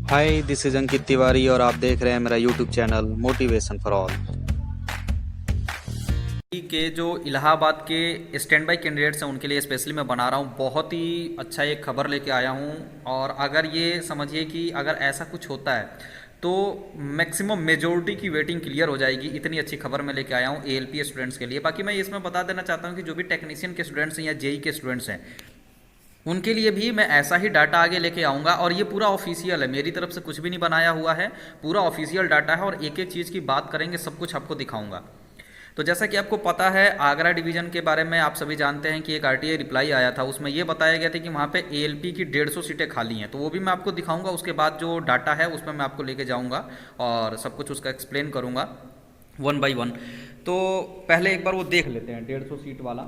Hi, this is Ankit Tiwari और आप देख रहे हैं मेरा YouTube channel motivation for all. के जो इलाहाबाद के स्टैंड बाई कैंडिडेट्स हैं उनके लिए स्पेशली मैं बना रहा हूँ। बहुत ही अच्छा एक खबर लेके आया हूँ। और अगर ये समझिए कि अगर ऐसा कुछ होता है तो मैक्सिमम मेजोरिटी की वेटिंग क्लियर हो जाएगी। इतनी अच्छी खबर मैं लेके आया हूँ एएलपी स्टूडेंट्स के लिए। बाकी मैं इसमें बता देना चाहता हूँ कि जो भी टेक्नीशियन के स्टूडेंट्स हैं या जेई के स्टूडेंट्स हैं उनके लिए भी मैं ऐसा ही डाटा आगे लेके आऊँगा। और ये पूरा ऑफिशियल है, मेरी तरफ से कुछ भी नहीं बनाया हुआ है, पूरा ऑफिशियल डाटा है। और एक एक चीज़ की बात करेंगे, सब कुछ आपको दिखाऊंगा। तो जैसा कि आपको पता है, आगरा डिवीज़न के बारे में आप सभी जानते हैं कि एक आरटीआई रिप्लाई आया था, उसमें ये बताया गया था कि वहाँ पे एएलपी की 150 सीटें खाली हैं। तो वो भी मैं आपको दिखाऊंगा। उसके बाद जो डाटा है उसमें मैं आपको लेके जाऊँगा और सब कुछ उसका एक्सप्लेन करूँगा वन बाई वन। तो पहले एक बार वो देख लेते हैं 150 सीट वाला।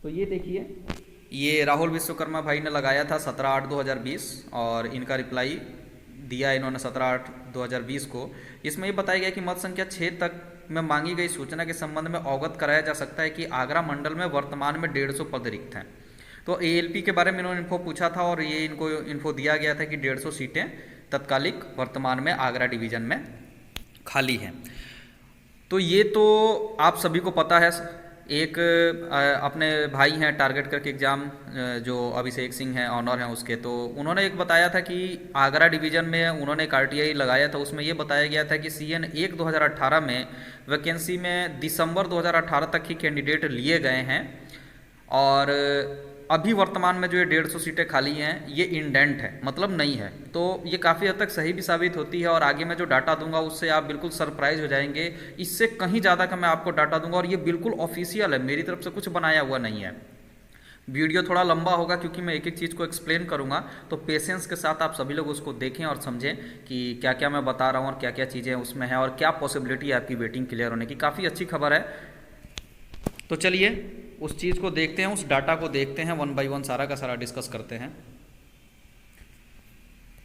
तो ये देखिए, ये राहुल विश्वकर्मा भाई ने लगाया था 17/8/2020 और इनका रिप्लाई दिया इन्होंने 17/8/2020 को। इसमें ये बताया गया कि मत संख्या 6 तक में मांगी गई सूचना के संबंध में अवगत कराया जा सकता है कि आगरा मंडल में वर्तमान में 150 पद रिक्त हैं। तो एएलपी के बारे में इन्होंने इन्फो पूछा था और ये इनको इन्फो दिया गया था कि 150 सीटें तत्कालिक वर्तमान में आगरा डिवीज़न में खाली हैं। तो ये तो आप सभी को पता है। एक अपने भाई हैं टारगेट करके एग्ज़ाम, जो अभिषेक सिंह हैं ऑनर हैं उसके, तो उन्होंने एक बताया था कि आगरा डिवीज़न में उन्होंने एक आरटीआई लगाया था। उसमें ये बताया गया था कि CN 1 2018 में वैकेंसी में दिसंबर 2018 तक ही कैंडिडेट लिए गए हैं। और अभी वर्तमान में जो ये 150 सीटें खाली हैं ये इंडेंट है, मतलब नहीं है। तो ये काफ़ी हद तक सही भी साबित होती है। और आगे मैं जो डाटा दूंगा उससे आप बिल्कुल सरप्राइज हो जाएंगे। इससे कहीं ज़्यादा का मैं आपको डाटा दूंगा और ये बिल्कुल ऑफिशियल है, मेरी तरफ से कुछ बनाया हुआ नहीं है। वीडियो थोड़ा लंबा होगा क्योंकि मैं एक एक चीज़ को एक्सप्लेन करूंगा। तो पेशेंस के साथ आप सभी लोग उसको देखें और समझें कि क्या क्या मैं बता रहा हूँ और क्या क्या चीज़ें उसमें हैं और क्या पॉसिबिलिटी है आपकी वेटिंग क्लियर होने की। काफ़ी अच्छी खबर है। तो चलिए उस चीज़ को देखते हैं, उस डाटा को देखते हैं, वन बाय वन सारा का सारा डिस्कस करते हैं।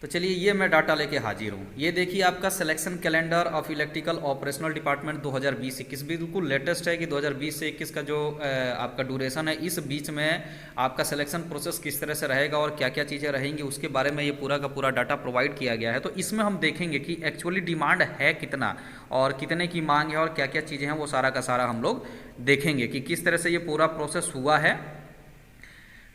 तो चलिए ये मैं डाटा लेके हाजिर हूँ। ये देखिए आपका selection calendar of electrical operational department 2020-21 बिल्कुल लेटेस्ट है कि 2020 से 21 का जो आपका ड्यूरेशन है, इस बीच में आपका सिलेक्शन प्रोसेस किस तरह से रहेगा और क्या क्या चीज़ें रहेंगी उसके बारे में ये पूरा का पूरा डाटा प्रोवाइड किया गया है। तो इसमें हम देखेंगे कि एक्चुअली डिमांड है कितना और कितने की मांग है और क्या क्या चीज़ें हैं, वो सारा का सारा हम लोग देखेंगे कि किस तरह से ये पूरा प्रोसेस हुआ है।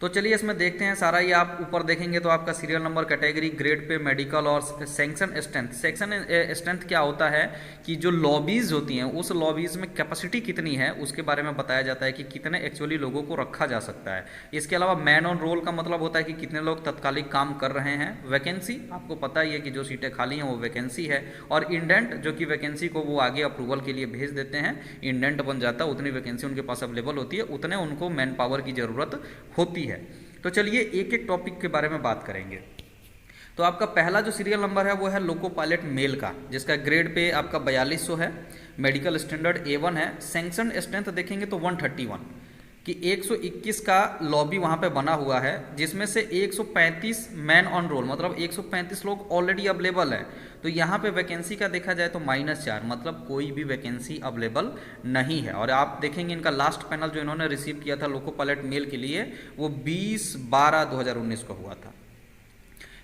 तो चलिए इसमें देखते हैं सारा। ये आप ऊपर देखेंगे तो आपका serial number, category, grade pay, medical और सेक्शन स्ट्रेंथ। सेक्शन स्ट्रेंथ क्या होता है कि जो लॉबीज़ होती हैं उस लॉबीज़ में कैपेसिटी कितनी है उसके बारे में बताया जाता है कि कितने एक्चुअली लोगों को रखा जा सकता है। इसके अलावा मैन ऑन रोल का मतलब होता है कि कितने लोग तत्कालिक काम कर रहे हैं। वैकेंसी आपको पता ही है कि जो सीटें खाली हैं वो वैकेंसी है। और इंडेंट जो कि वैकेंसी को वो आगे अप्रूवल के लिए भेज देते हैं, इंडेंट बन जाता है, उतनी वैकेंसी उनके पास अवेलेबल होती है, उतने उनको मैन पावर की ज़रूरत होती है। तो चलिए एक एक टॉपिक के बारे में बात करेंगे। तो आपका पहला जो सीरियल नंबर है वो है लोको पायलट मेल का, जिसका ग्रेड पे आपका 4200 है, मेडिकल स्टैंडर्ड A1 है। सैंक्शन स्ट्रेंथ देखेंगे तो 131 कि 121 का लॉबी वहाँ पे बना हुआ है, जिसमें से 135 मैन ऑन रोल, मतलब 135 लोग ऑलरेडी अवेलेबल है। तो यहाँ पे वैकेंसी का देखा जाए तो -4, मतलब कोई भी वैकेंसी अवेलेबल नहीं है। और आप देखेंगे इनका लास्ट पैनल जो इन्होंने रिसीव किया था लोको पायलट मेल के लिए वो 20/12/2019 को हुआ था।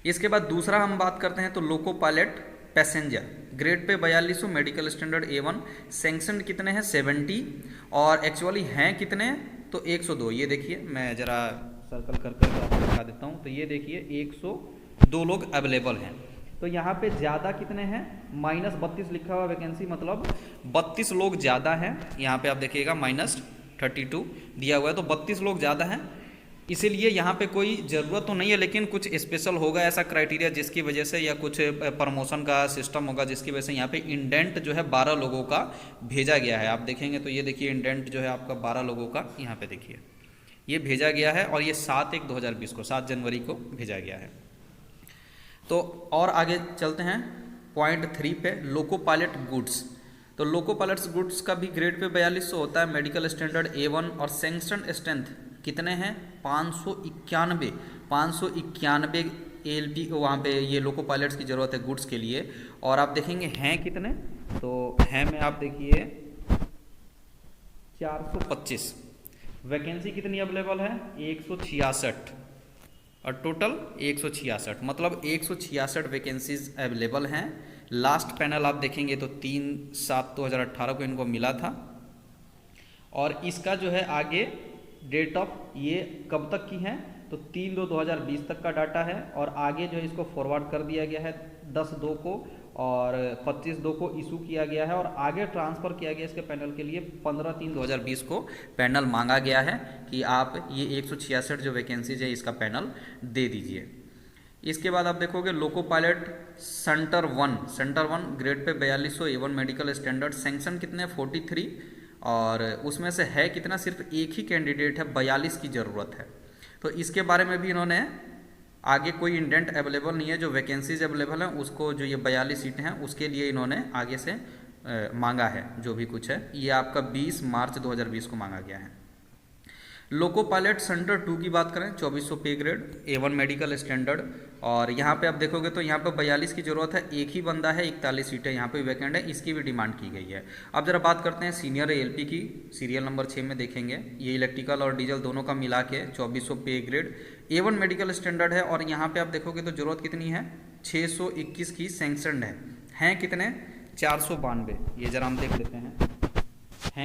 इसके बाद दूसरा हम बात करते हैं तो loco pilot passenger, grade pay 4200, medical standard A1, sanction कितने हैं 70 और एक्चुअली हैं कितने तो 102। ये देखिए मैं ज़रा सर्कल कर कर आपको दिखा देता हूँ। तो ये देखिए 102 लोग अवेलेबल हैं। तो यहाँ पे ज़्यादा कितने हैं, -32 लिखा हुआ वैकेंसी, मतलब 32 लोग ज़्यादा हैं। यहाँ पे आप देखिएगा -32 दिया हुआ है, तो 32 लोग ज़्यादा हैं। इसीलिए यहाँ पे कोई ज़रूरत तो नहीं है, लेकिन कुछ स्पेशल होगा ऐसा क्राइटेरिया जिसकी वजह से, या कुछ प्रमोशन का सिस्टम होगा जिसकी वजह से यहाँ पे इंडेंट जो है 12 लोगों का भेजा गया है। आप देखेंगे तो ये देखिए इंडेंट जो है आपका 12 लोगों का यहाँ पे देखिए ये भेजा गया है। और ये 7/1/2020 को, 7 जनवरी को भेजा गया है। तो और आगे चलते हैं पॉइंट 3 पे, लोको पायलट गुड्स। तो लोको पायलट्स गुड्स का भी ग्रेड पे 4200 होता है, मेडिकल स्टैंडर्ड A1 और सैंक्शन स्ट्रेंथ कितने हैं 591 ALP वहाँ पे ये लोको पायलट्स की ज़रूरत है गुड्स के लिए। और आप देखेंगे हैं कितने, तो हैं में आप देखिए 425। वैकेंसी कितनी अवेलेबल है 166। और टोटल 166, मतलब 166 वैकेंसीज अवेलेबल हैं। लास्ट पैनल आप देखेंगे तो 3/7/2018 को इनको मिला था। और इसका जो है आगे डेट ऑफ ये कब तक की है तो 3/2/2020 तक का डाटा है। और आगे जो है इसको फॉरवर्ड कर दिया गया है 10/2 को, और 25/2 को इशू किया गया है, और आगे ट्रांसफ़र किया गया इसके पैनल के लिए 15/3/2020 को पैनल मांगा गया है कि आप ये 166 जो वैकेंसीज है इसका पैनल दे दीजिए। इसके बाद आप देखोगे loco pilot centre one grade pay 4200 A1 medical standard, sanction कितने 43, और उसमें से है कितना सिर्फ एक ही कैंडिडेट है, 42 की ज़रूरत है। तो इसके बारे में भी इन्होंने आगे कोई इंडेंट अवेलेबल नहीं है, जो वैकेंसीज अवेलेबल हैं उसको, जो ये 42 सीटें हैं उसके लिए इन्होंने आगे से मांगा है जो भी कुछ है, ये आपका 20 मार्च 2020 को मांगा गया है। लोको पायलट सेंटर 2 की बात करें 2400 पे ग्रेड A1 मेडिकल स्टैंडर्ड, और यहाँ पे आप देखोगे तो यहाँ पे 42 की ज़रूरत है, एक ही बंदा है, 41 सीटें यहाँ पे वैकेंट है, इसकी भी डिमांड की गई है। अब जरा बात करते हैं सीनियर ALP की, सीरियल नंबर 6 में देखेंगे, ये इलेक्ट्रिकल और डीजल दोनों का मिला के 2400 पे ग्रेड A1 मेडिकल स्टैंडर्ड है, और यहाँ पर आप देखोगे तो ज़रूरत कितनी है 621 की सेंक्शनड हैं कितने 492, ये जरा हम देख लेते हैं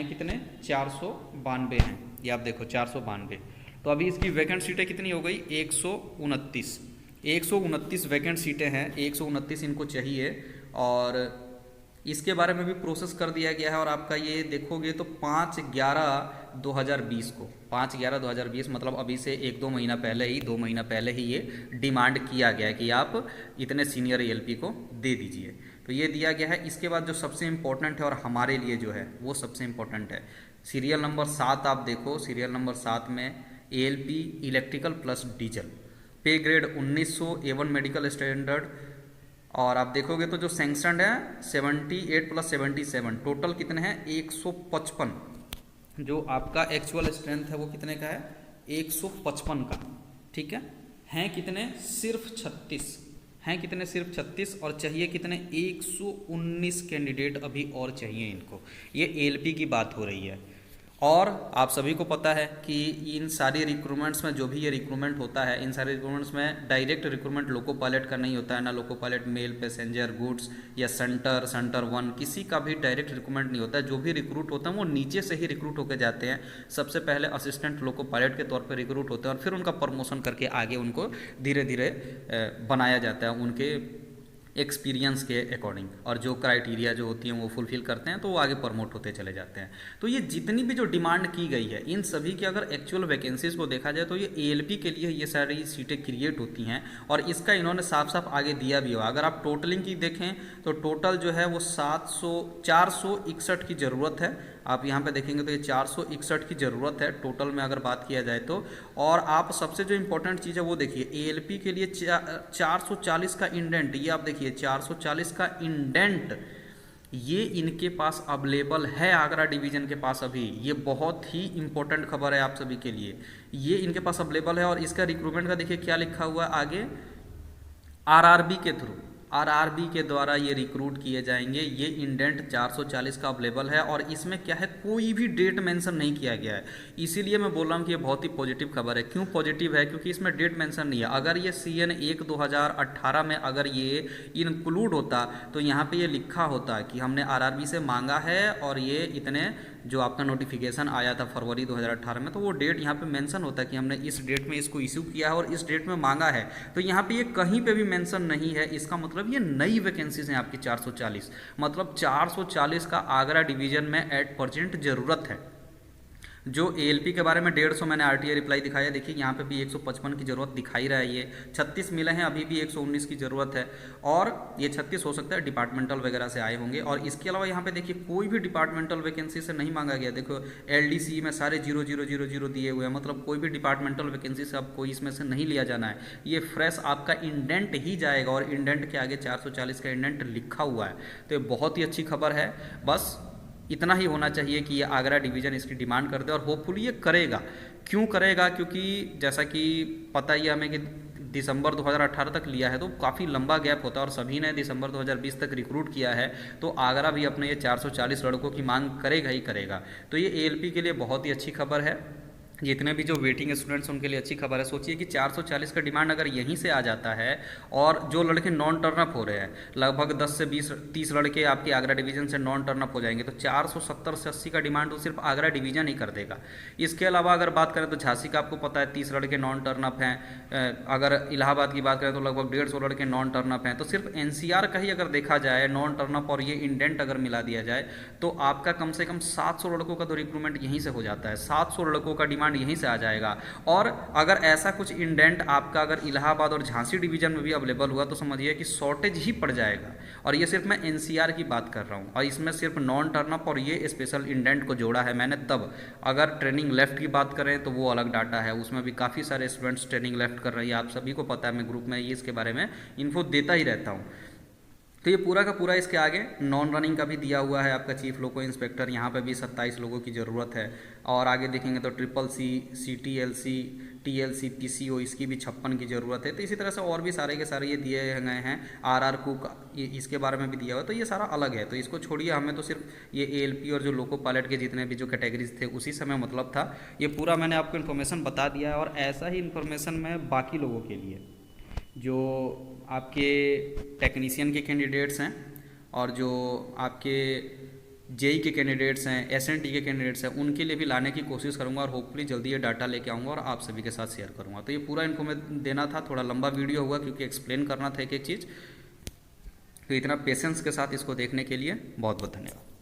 कितने 492 हैं, ये आप देखो 492। तो अभी इसकी वैकेंट सीटें कितनी हो गई 129 वैकेंट सीटें हैं, 129 इनको चाहिए, और इसके बारे में भी प्रोसेस कर दिया गया है। और आपका ये देखोगे तो 5/11/2020 को 5/11/2020 मतलब अभी से 2 महीना पहले ही ये डिमांड किया गया है कि आप इतने सीनियर ALP को दे दीजिए, तो ये दिया गया है। इसके बाद जो सबसे इम्पोर्टेंट है और हमारे लिए जो है वो सबसे इम्पोर्टेंट है सीरियल नंबर 7, आप देखो सीरियल नंबर 7 में ALP इलेक्ट्रिकल प्लस डीजल पे ग्रेड 1900 A1 मेडिकल स्टैंडर्ड, और आप देखोगे तो जो सेंक्शनड है 78 + 77 टोटल कितने हैं 155, जो आपका एक्चुअल स्ट्रेंथ है वो कितने का है 155 का, ठीक है कितने सिर्फ 36, और चाहिए कितने 119 कैंडिडेट अभी और चाहिए इनको, ये ALP की बात हो रही है। और आप सभी को पता है कि इन सारी रिक्रूटमेंट्स में जो भी ये रिक्रूटमेंट होता है, इन सारे रिक्रूटमेंट्स में डायरेक्ट रिक्रूटमेंट लोको पायलट का नहीं होता है, ना loco pilot mail passenger goods या सेंटर 1 किसी का भी डायरेक्ट रिक्रूटमेंट नहीं होता है। जो भी रिक्रूट होता है वो नीचे से ही रिक्रूट होकर जाते हैं, सबसे पहले असिस्टेंट लोको पायलट के तौर पर रिक्रूट होते हैं, और फिर उनका प्रमोशन करके आगे उनको धीरे धीरे बनाया जाता है उनके एक्सपीरियंस के अकॉर्डिंग, और जो क्राइटेरिया जो होती हैं वो फुलफिल करते हैं तो वो आगे प्रमोट होते चले जाते हैं। तो ये जितनी भी जो डिमांड की गई है इन सभी की अगर एक्चुअल वैकेंसीज को देखा जाए तो ये ALP के लिए ये सारी सीटें क्रिएट होती हैं, और इसका इन्होंने साफ साफ आगे दिया भी हुआ। अगर आप टोटलिंग की देखें तो टोटल जो है वो 461 की ज़रूरत है, आप यहाँ पे देखेंगे तो ये 461 की ज़रूरत है टोटल में अगर बात किया जाए तो। और आप सबसे जो इम्पोर्टेंट चीज़ है वो देखिए ALP के लिए 440 का इंडेंट, ये आप देखिए 440 का इंडेंट ये इनके पास अवेलेबल है आगरा डिवीज़न के पास अभी, ये बहुत ही इंपॉर्टेंट खबर है आप सभी के लिए, ये इनके पास अवेलेबल है। और इसका रिक्रूटमेंट का देखिए क्या लिखा हुआ है आगे, RRB के थ्रू, RRB के द्वारा ये रिक्रूट किए जाएंगे। ये इंडेंट 440 का अवेलेबल है, और इसमें क्या है कोई भी डेट मेंशन नहीं किया गया है, इसीलिए मैं बोल रहा हूँ कि ये बहुत ही पॉजिटिव खबर है। क्यों पॉजिटिव है, क्योंकि इसमें डेट मेंशन नहीं है। अगर ये CN 1/2018 में अगर ये इंक्लूड होता तो यहाँ पे ये लिखा होता कि हमने RRB से मांगा है, और ये इतने जो आपका नोटिफिकेशन आया था फरवरी 2018 में, तो वो डेट यहाँ पे मेंशन होता है कि हमने इस डेट में इसको इशू किया है और इस डेट में मांगा है। तो यहाँ पे ये कहीं पे भी मेंशन नहीं है, इसका मतलब ये नई वैकेंसीज हैं आपकी 440, मतलब 440 का आगरा डिवीज़न में एट प्रेजेंट ज़रूरत है। जो ALP के बारे में 150 मैंने RTA रिप्लाई दिखाया, देखिए यहाँ पे भी 155 की ज़रूरत दिखाई रहा है, ये 36 मिले हैं, अभी भी 119 की ज़रूरत है, और ये 36 हो सकता है डिपार्टमेंटल वगैरह से आए होंगे। और इसके अलावा यहाँ पे देखिए कोई भी डिपार्टमेंटल वैकेंसी से नहीं मांगा गया, देखो LDC में सारे 0000 दिए हुए हैं, मतलब कोई भी डिपार्टमेंटल वैकेंसी से अब कोई इसमें से नहीं लिया जाना है, ये फ्रेश आपका इंडेंट ही जाएगा, और इंडेंट के आगे 440 का इंडेंट लिखा हुआ है। तो ये बहुत ही अच्छी खबर है, बस इतना ही होना चाहिए कि ये आगरा डिवीज़न इसकी डिमांड कर दे, और होपफुली ये करेगा। क्यों करेगा, क्योंकि जैसा कि पता ही हमें कि दिसंबर 2018 तक लिया है तो काफ़ी लंबा गैप होता है, और सभी ने दिसंबर 2020 तक रिक्रूट किया है, तो आगरा भी अपने ये 440 लड़कों की मांग करेगा ही करेगा। तो ये ALP के लिए बहुत ही अच्छी खबर है। जितने भी जो वेटिंग स्टूडेंट्स उनके लिए अच्छी खबर है। सोचिए कि 440 का डिमांड अगर यहीं से आ जाता है और जो लड़के नॉन टर्नअप हो रहे हैं, लगभग 10 से 20-30 लड़के आपके आगरा डिवीज़न से नॉन टर्नअप हो जाएंगे, तो 470 से 80 का डिमांड तो सिर्फ आगरा डिवीज़न ही कर देगा। इसके अलावा अगर बात करें तो झांसी का आपको पता है 30 लड़के नॉन टर्नअप हैं। अगर इलाहाबाद की बात करें तो लगभग 150 लड़के नॉन टर्नअप हैं। तो सिर्फ एनसीआर का ही अगर देखा जाए नॉन टर्नअप और ये इंडेंट अगर मिला दिया जाए तो आपका कम से कम 700 लड़कों का तो रिक्रूटमेंट यहीं से हो जाता है, 700 लड़कों का डिमांड यहीं से आ जाएगा। और अगर ऐसा कुछ इंडेंट आपका अगर इलाहाबाद और झांसी डिवीजन में भी अवेलेबल हुआ तो समझिए कि शॉर्टेज ही पड़ जाएगा। और ये सिर्फ मैं एनसीआर की बात कर रहा हूँ, और इसमें सिर्फ नॉन टर्नअप और ये स्पेशल इंडेंट को जोड़ा है मैंने तब। अगर ट्रेनिंग लेफ्ट की बात करें तो वो अलग डाटा है, उसमें भी काफ़ी सारे स्टूडेंट्स ट्रेनिंग लेफ्ट कर रही है, आप सभी को पता है, मैं ग्रुप में ये इसके बारे में इन्फो देता ही रहता हूँ। तो ये पूरा का पूरा इसके आगे नॉन रनिंग का भी दिया हुआ है आपका चीफ लोको इंस्पेक्टर, यहाँ पे भी 27 लोगों की ज़रूरत है। और आगे देखेंगे तो CCC, CTLC, TLC, PCO इसकी भी 56 की ज़रूरत है। तो इसी तरह से और भी सारे के सारे ये दिए गए हैं। RR कुक इसके बारे में भी दिया हुआ है, तो ये सारा अलग है, तो इसको छोड़िए, हमें तो सिर्फ ये ALP और जो लोको पायलट के जितने भी जो कैटेगरीज थे उसी समय मतलब था। ये पूरा मैंने आपको इन्फॉर्मेशन बता दिया है, और ऐसा ही इन्फॉर्मेशन मैं बाकी लोगों के लिए जो आपके टेक्नीशियन के कैंडिडेट्स हैं और जो आपके जेई के कैंडिडेट्स हैं, SNT के कैंडिडेट्स हैं, उनके लिए भी लाने की कोशिश करूंगा, और होपफुली जल्दी ये डाटा लेके आऊँगा और आप सभी के साथ शेयर करूंगा। तो ये पूरा इन्फॉर्मेशन देना था, थोड़ा लंबा वीडियो हुआ क्योंकि एक्सप्लेन करना था एक एक चीज़। तो इतना पेशेंस के साथ इसको देखने के लिए बहुत बहुत धन्यवाद।